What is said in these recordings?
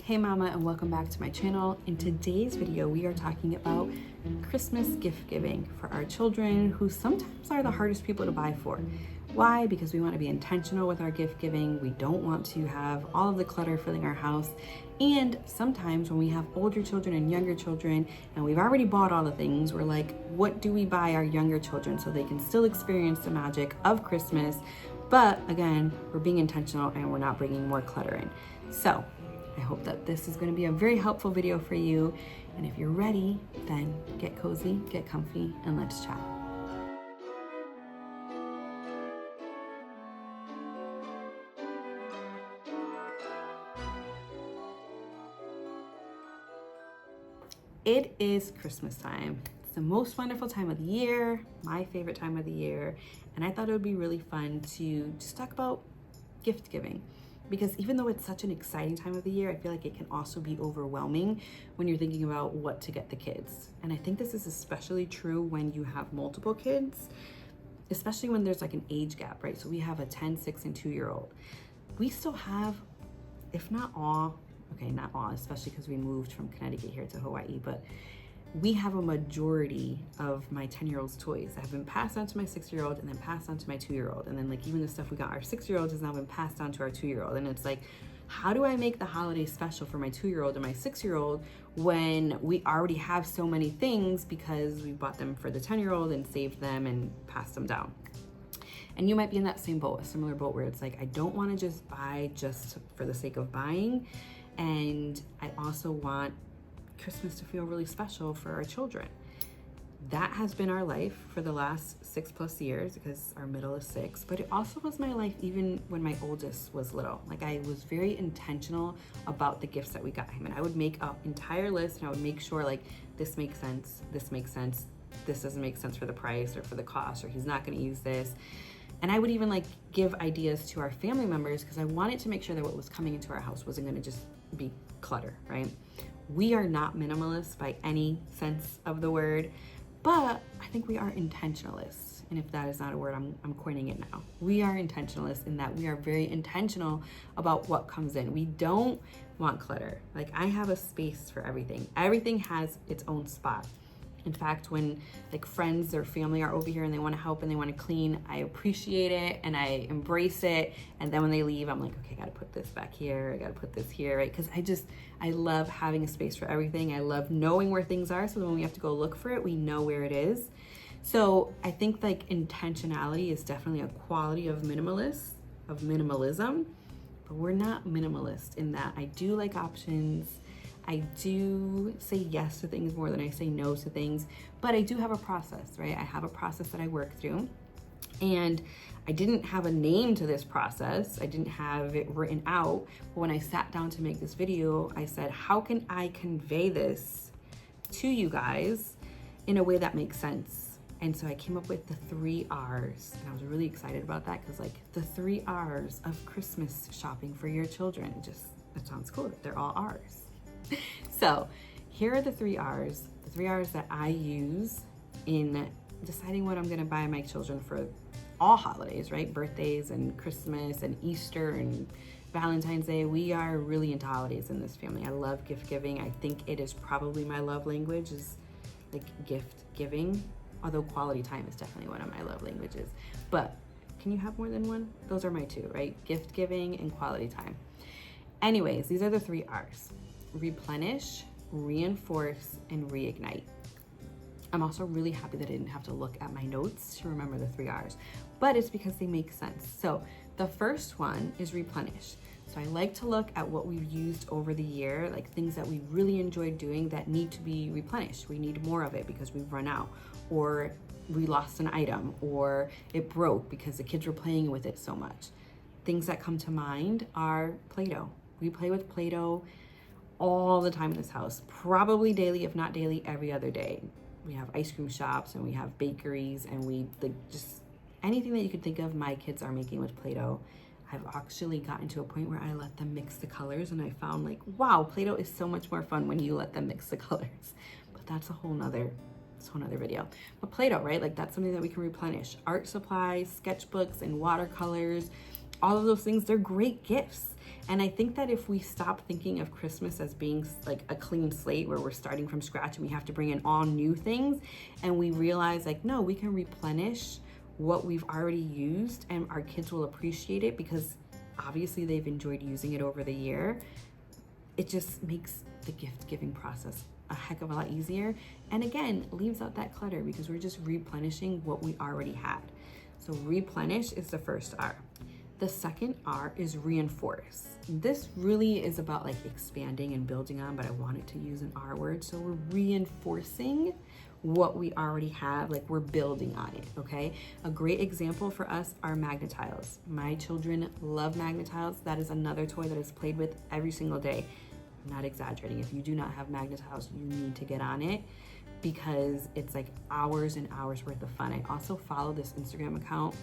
Hey mama, and welcome back to my channel. In today's video we are talking about Christmas gift giving for our children, who sometimes are the hardest people to buy for. Why? Because we want to be intentional with our gift giving. We don't want to have all of the clutter filling our house. And sometimes when we have older children and younger children and we've already bought all the things, we're like, what do we buy our younger children so they can still experience the magic of Christmas? But again, we're being intentional and we're not bringing more clutter in. So I hope that this is going to be a very helpful video for you. And if you're ready, then get cozy, get comfy, and let's chat. It is Christmas time. It's the most wonderful time of the year, my favorite time of the year. And I thought it would be really fun to just talk about gift giving. Because even though it's such an exciting time of the year, I feel like it can also be overwhelming when you're thinking about what to get the kids. And I think this is especially true when you have multiple kids, especially when there's like an age gap, right? So we have a 10, 6, and 2-year-old. We still have, if not all, okay, not all, especially because we moved from Connecticut here to Hawaii, but we have a majority of my 10-year-old's toys that have been passed on to my 6-year-old and then passed on to my 2-year-old. And then like even the stuff we got our 6-year-old has now been passed on to our 2-year-old. And it's like, how do I make the holiday special for my 2-year-old and my 6-year-old when we already have so many things because we bought them for the 10-year-old and saved them and passed them down? And you might be in that same boat, a similar boat where it's like, I don't want to just buy just for the sake of buying. And I also want Christmas to feel really special for our children. That has been our life for the last 6+ years because our middle is 6, but it also was my life even when my oldest was little. Like I was very intentional about the gifts that we got him, and I would make an entire list and I would make sure like this makes sense, this makes sense, this doesn't make sense for the price or for the cost, or he's not going to use this. And I would even like give ideas to our family members because I wanted to make sure that what was coming into our house wasn't going to just be clutter, right? We are not minimalists by any sense of the word, but I think we are intentionalists. And if that is not a word, I'm coining it now. We are intentionalists in that we are very intentional about what comes in. We don't want clutter. Like I have a space for everything. Everything has its own spot. In fact, when like friends or family are over here and they want to help and they want to clean, I appreciate it and I embrace it. And then when they leave, I'm like, okay, I got to put this back here. I got to put this here, right? Because I love having a space for everything. I love knowing where things are. So when we have to go look for it, we know where it is. So I think like intentionality is definitely a quality of minimalism, but we're not minimalist in that. I do like options. I do say yes to things more than I say no to things, but I do have a process, right? I have a process that I work through, and I didn't have a name to this process. I didn't have it written out, but when I sat down to make this video, I said, how can I convey this to you guys in a way that makes sense? And so I came up with the 3 R's, and I was really excited about that because like the 3 R's of Christmas shopping for your children, it sounds cool that they're all R's. So here are the 3 R's, the 3 R's that I use in deciding what I'm going to buy my children for all holidays, right? Birthdays and Christmas and Easter and Valentine's Day. We are really into holidays in this family. I love gift giving. I think it is probably my love language is like gift giving, although quality time is definitely one of my love languages. But can you have more than one? Those are my 2, right? Gift giving and quality time. Anyways, these are the 3 R's. Replenish, reinforce, and reignite. I'm also really happy that I didn't have to look at my notes to remember the 3 R's, but it's because they make sense. So the first one is replenish. So I like to look at what we've used over the year, like things that we really enjoyed doing that need to be replenished. We need more of it because we've run out, or we lost an item, or it broke because the kids were playing with it so much. Things that come to mind are Play-Doh. We play with Play-Doh all the time in this house, probably daily, if not daily, every other day. We have ice cream shops and we have bakeries and we like just anything that you could think of, my kids are making with Play-Doh. I've actually gotten to a point where I let them mix the colors, and I found like, wow, Play-Doh is so much more fun when you let them mix the colors. But that's a whole nother video. But Play-Doh, right? Like that's something that we can replenish. Art supplies, sketchbooks, and watercolors, all of those things, they're great gifts. And I think that if we stop thinking of Christmas as being like a clean slate where we're starting from scratch and we have to bring in all new things, and we realize like, no, we can replenish what we've already used and our kids will appreciate it because obviously they've enjoyed using it over the year. It just makes the gift giving process a heck of a lot easier. And again, leaves out that clutter because we're just replenishing what we already had. So replenish is the first R. The second R is reinforce. This really is about like expanding and building on, but I wanted to use an R word. So we're reinforcing what we already have, like we're building on it, okay? A great example for us are magnet tiles. My children love magnet tiles. That is another toy that is played with every single day. I'm not exaggerating. If you do not have magnet tiles, you need to get on it because it's like hours and hours worth of fun. I also follow this Instagram account,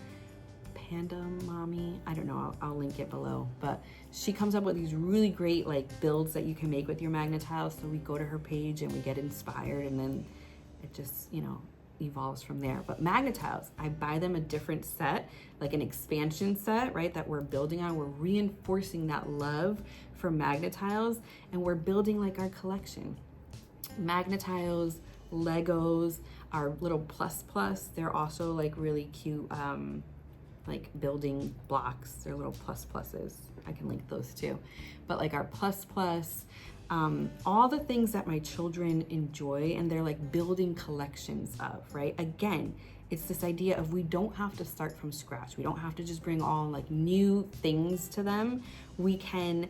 Panda Mommy. I don't know, I'll link it below, but she comes up with these really great like builds that you can make with your magnet tiles. So we go to her page and we get inspired, and then it just, you know, evolves from there. But magnet tiles, I buy them a different set, like an expansion set, right, that we're building on. We're reinforcing that love for magnet tiles, and we're building like our collection. Magnet tiles, Legos, our little plus, they're also like really cute, like building blocks. They're little pluses. I can link those too. But like our plus, all the things that my children enjoy and they're like building collections of, right? Again, it's this idea of we don't have to start from scratch. We don't have to just bring all like new things to them. We can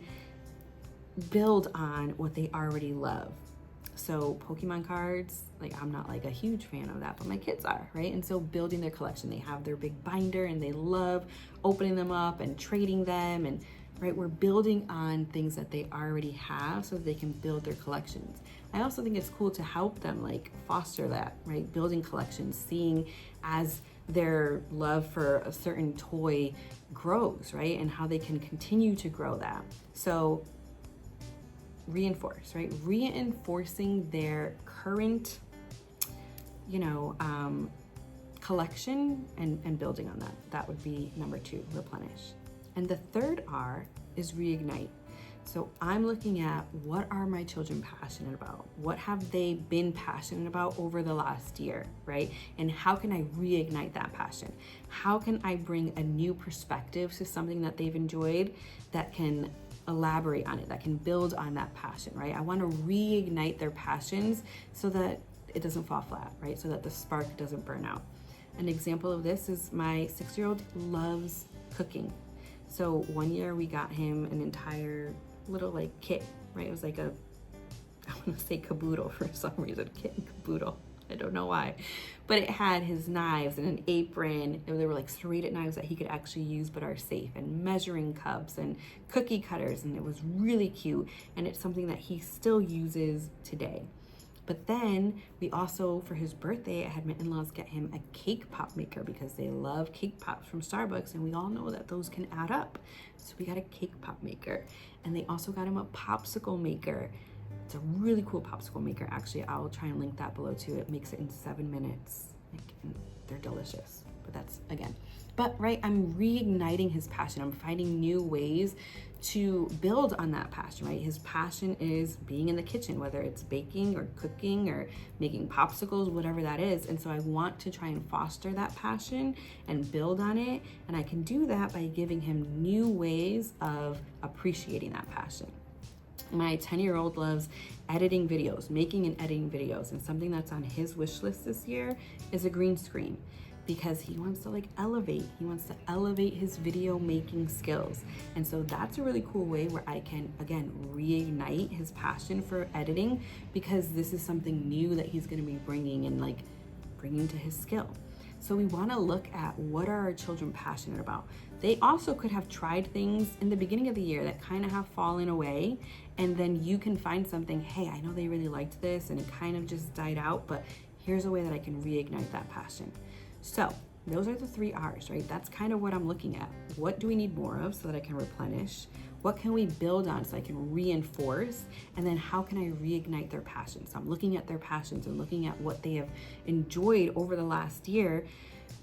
build on what they already love. So Pokemon cards, like I'm not like a huge fan of that, but my kids are, right? And so building their collection, they have their big binder and they love opening them up and trading them, and right, we're building on things that they already have so that they can build their collections. I also think it's cool to help them like foster that, right? Building collections, seeing as their love for a certain toy grows, right? And how they can continue to grow that. So reinforce, right? Reinforcing their current, you know, collection and building on that. That would be number 2, replenish. And the third R is reignite. So I'm looking at what are my children passionate about? What have they been passionate about over the last year, right? And how can I reignite that passion? How can I bring a new perspective to something that they've enjoyed that can elaborate on it, that can build on that passion, right? I want to reignite their passions so that it doesn't fall flat, right? So that the spark doesn't burn out. An example of this is my 6-year-old loves cooking. So one year we got him an entire little like kit, right? It was like I want to say caboodle for some reason, kit and caboodle. I don't know why, but it had his knives and an apron. There were like serrated knives that he could actually use but are safe, and measuring cups and cookie cutters, and it was really cute, and it's something that he still uses today. But then we also, for his birthday, I had my in-laws get him a cake pop maker because they love cake pops from Starbucks, and we all know that those can add up. So we got a cake pop maker, and they also got him a popsicle maker. It's a really cool popsicle maker. Actually, I'll try and link that below too. It makes it in 7 minutes. Like, they're delicious, but that's again. But right, I'm reigniting his passion. I'm finding new ways to build on that passion, right? His passion is being in the kitchen, whether it's baking or cooking or making popsicles, whatever that is. And so I want to try and foster that passion and build on it. And I can do that by giving him new ways of appreciating that passion. My 10-year-old loves editing videos, making and editing videos. And something that's on his wish list this year is a green screen, because he wants to like elevate. He wants to elevate his video making skills. And so that's a really cool way where I can, again, reignite his passion for editing, because this is something new that he's gonna be bringing to his skill. So we wanna look at what are our children passionate about. They also could have tried things in the beginning of the year that kind of have fallen away, and then you can find something, hey, I know they really liked this and it kind of just died out, but here's a way that I can reignite that passion. So those are the 3 R's, right? That's kind of what I'm looking at. What do we need more of so that I can replenish? What can we build on so I can reinforce? And then how can I reignite their passions? So I'm looking at their passions and looking at what they have enjoyed over the last year.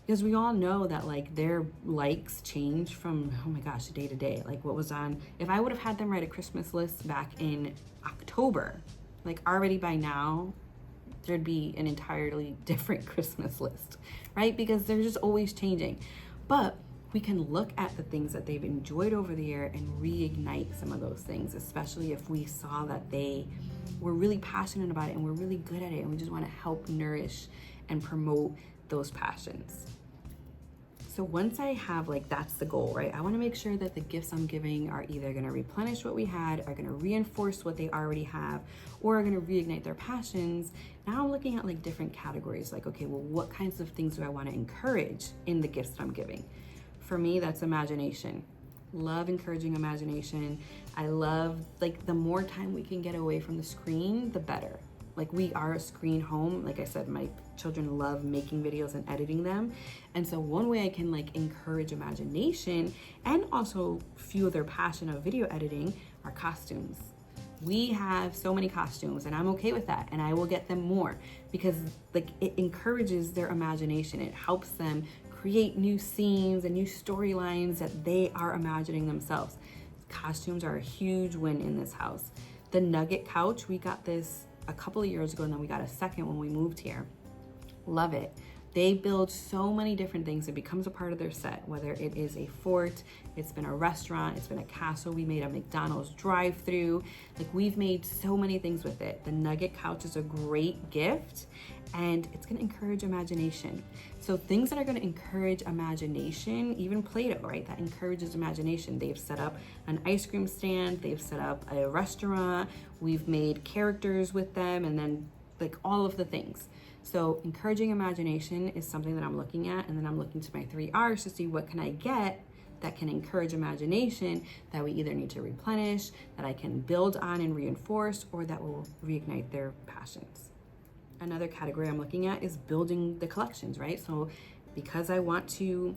Because we all know that like their likes change from, oh my gosh, day to day. Like what was on, if I would have had them write a Christmas list back in October, like already by now, there'd be an entirely different Christmas list, right? Because they're just always changing. But we can look at the things that they've enjoyed over the year and reignite some of those things, especially if we saw that they were really passionate about it and we're really good at it and we just want to help nourish and promote those passions. So once I have, like, that's the goal, right? I want to make sure that the gifts I'm giving are either going to replenish what we had, are going to reinforce what they already have, or are going to reignite their passions. Now I'm looking at like different categories, like, okay, well, what kinds of things do I want to encourage in the gifts that I'm giving? For me, that's imagination. Love encouraging imagination. I love, like, the more time we can get away from the screen, the better. Like, we are a screen home. Like I said, my children love making videos and editing them. And so one way I can like encourage imagination and also fuel their passion of video editing are costumes. We have so many costumes and I'm okay with that. And I will get them more because like it encourages their imagination. It helps them create new scenes and new storylines that they are imagining themselves. Costumes are a huge win in this house. The Nugget Couch, we got this a couple of years ago and then we got a second when we moved here. Love it. They build so many different things. It becomes a part of their set, whether it is a fort, it's been a restaurant, it's been a castle. We made a McDonald's drive-through. Like, we've made so many things with it. The Nugget Couch is a great gift and it's going to encourage imagination. So things that are going to encourage imagination, even Play-Doh, right? That encourages imagination. They've set up an ice cream stand. They've set up a restaurant. We've made characters with them and then like all of the things. So encouraging imagination is something that I'm looking at, and then I'm looking to my 3 R's to see what can I get that can encourage imagination that we either need to replenish, that I can build on and reinforce, or that will reignite their passions. Another category I'm looking at is building the collections, right? So because I want to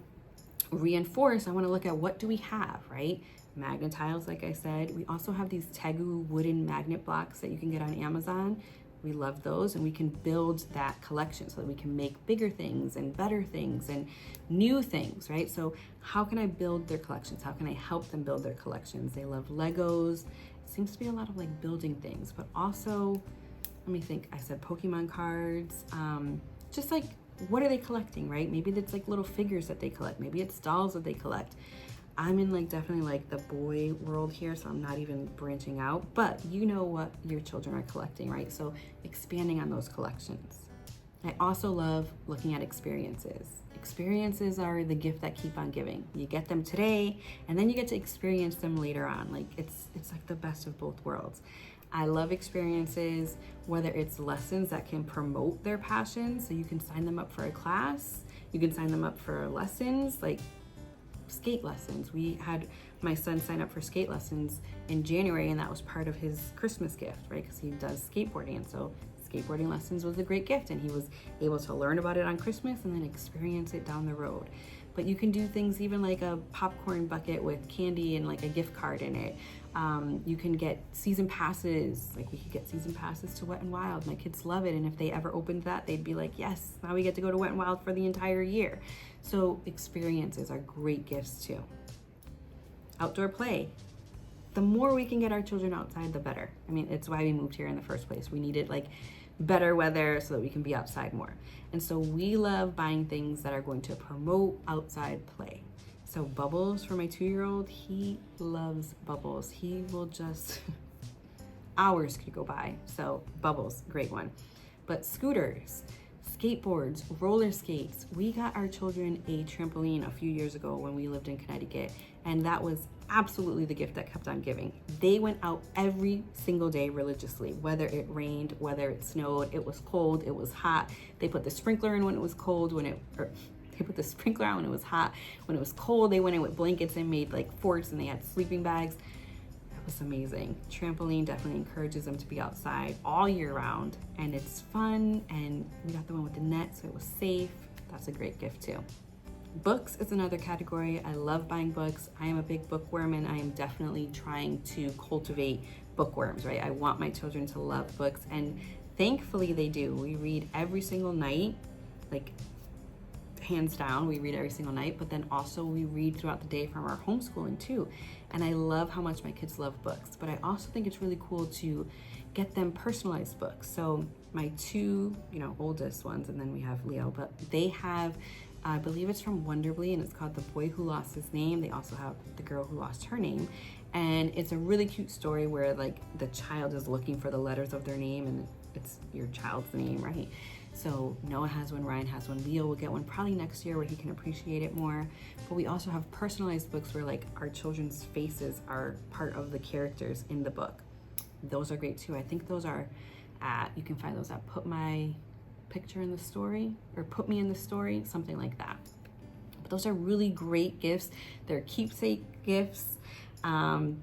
reinforce, I want to look at what do we have, right? Magnet tiles, like I said. We also have these Tegu wooden magnet blocks that you can get on Amazon. We love those, and we can build that collection so that we can make bigger things and better things and new things, right? So how can I build their collections? How can I help them build their collections? They love Legos. It seems to be a lot of like building things, but also, let me think, I said Pokemon cards, just like, what are they collecting, right? Maybe it's like little figures that they collect. Maybe it's dolls that they collect. I'm in like definitely like the boy world here, so I'm not even branching out, but you know what your children are collecting, right? So expanding on those collections. I also love looking at experiences. Experiences are the gift that keep on giving. You get them today, and then you get to experience them later on. Like it's like the best of both worlds. I love experiences, whether it's lessons that can promote their passions. So you can sign them up for a class. You can sign them up for lessons, like skate lessons. We had my son sign up for skate lessons in January, and that was part of his Christmas gift, right? Because he does skateboarding, and so skateboarding lessons was a great gift, and he was able to learn about it on Christmas and then experience it down the road. But you can do things even like a popcorn bucket with candy and like a gift card in it. You can get season passes. Like we could get season passes to Wet n Wild. My kids love it, and if they ever opened that, they'd be like, yes, now we get to go to Wet n Wild for the entire year. So experiences are great gifts too. Outdoor play. The more we can get our children outside, the better. I mean, it's why we moved here in the first place. We needed like better weather so that we can be outside more. And so we love buying things that are going to promote outside play. So bubbles for my 2-year-old, he loves bubbles. He will just, hours could go by. So bubbles, great one. But scooters, skateboards, roller skates. We got our children a trampoline a few years ago when we lived in Connecticut, and that was absolutely the gift that kept on giving. They went out every single day religiously, whether it rained, whether it snowed, it was cold, it was hot. They put the sprinkler in when it was cold, they put the sprinkler on when it was hot. When it was cold, they went in with blankets and made like forts, and they had sleeping bags. That was amazing. Trampoline definitely encourages them to be outside all year round, and it's fun, and we got the one with the net, so it was safe. That's a great gift too. Books is another category. I love buying books. I am a big bookworm, and I am definitely trying to cultivate bookworms, right? I want my children to love books, and thankfully they do. We read every single night, like hands down, we read every single night, but then also we read throughout the day from our homeschooling too. And I love how much my kids love books, but I also think it's really cool to get them personalized books. So my two, oldest ones, and then we have Leo, but they have, I believe it's from Wonderbly, and it's called The Boy Who Lost His Name. They also have The Girl Who Lost Her Name. And it's a really cute story where like the child is looking for the letters of their name, and it's your child's name, right? So Noah has one, Ryan has one, Leo will get one probably next year where he can appreciate it more. But we also have personalized books where like our children's faces are part of the characters in the book. Those are great too. I think those are you can find those at Put My Picture in the Story or Put Me in the Story, something like that. But those are really great gifts. They're keepsake gifts.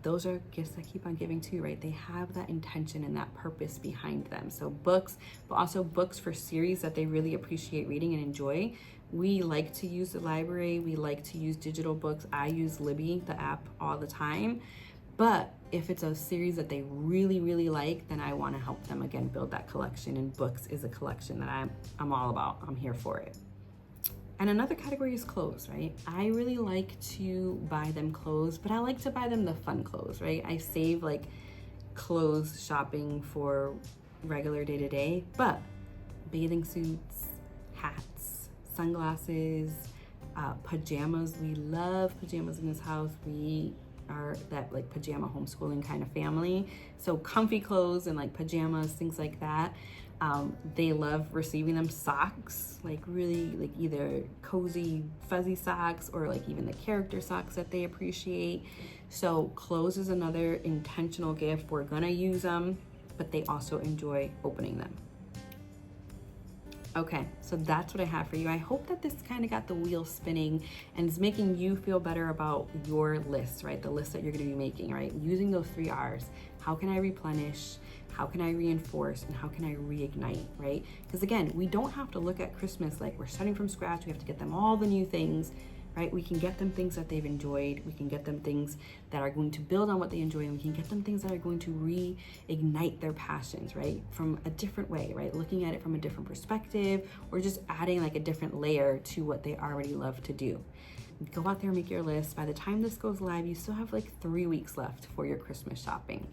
Those are gifts I keep on giving too, right? They have that intention and that purpose behind them. So books, but also books for series that they really appreciate reading and enjoy. We like to use the library. We like to use digital books. I use Libby, the app, all the time. But if it's a series that they really, really like, then I want to help them again build that collection. And books is a collection that I'm all about. I'm here for it. And another category is clothes, right? I really like to buy them clothes, but I like to buy them the fun clothes, right? I save like clothes shopping for regular day to day, but bathing suits, hats, sunglasses, pajamas. We love pajamas in this house. We are that like pajama homeschooling kind of family. So comfy clothes and like pajamas, things like that. They love receiving them. Socks, like really like either cozy fuzzy socks or like even the character socks that they appreciate. So clothes is another intentional gift. We're gonna use them, but they also enjoy opening them. Okay, so that's what I have for you. I hope that this kind of got the wheel spinning and is making you feel better about your list, right? The list that you're gonna be making, right? Using those 3 R's. How can I replenish? How can I reinforce? And how can I reignite, right? Because again, we don't have to look at Christmas like we're starting from scratch. We have to get them all the new things, right? We can get them things that they've enjoyed. We can get them things that are going to build on what they enjoy. And we can get them things that are going to reignite their passions, right? From a different way, right? Looking at it from a different perspective, or just adding like a different layer to what they already love to do. Go out there and make your list. By the time this goes live, you still have like 3 weeks left for your Christmas shopping.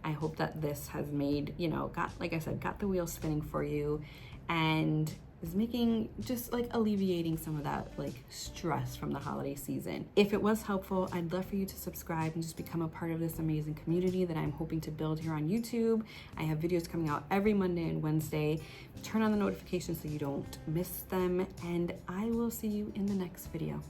I hope that this has made, like I said, got the wheel spinning for you and is making just like alleviating some of that like stress from the holiday season. If it was helpful, I'd love for you to subscribe and just become a part of this amazing community that I'm hoping to build here on YouTube. I have videos coming out every Monday and Wednesday. Turn on the notifications so you don't miss them, and I will see you in the next video.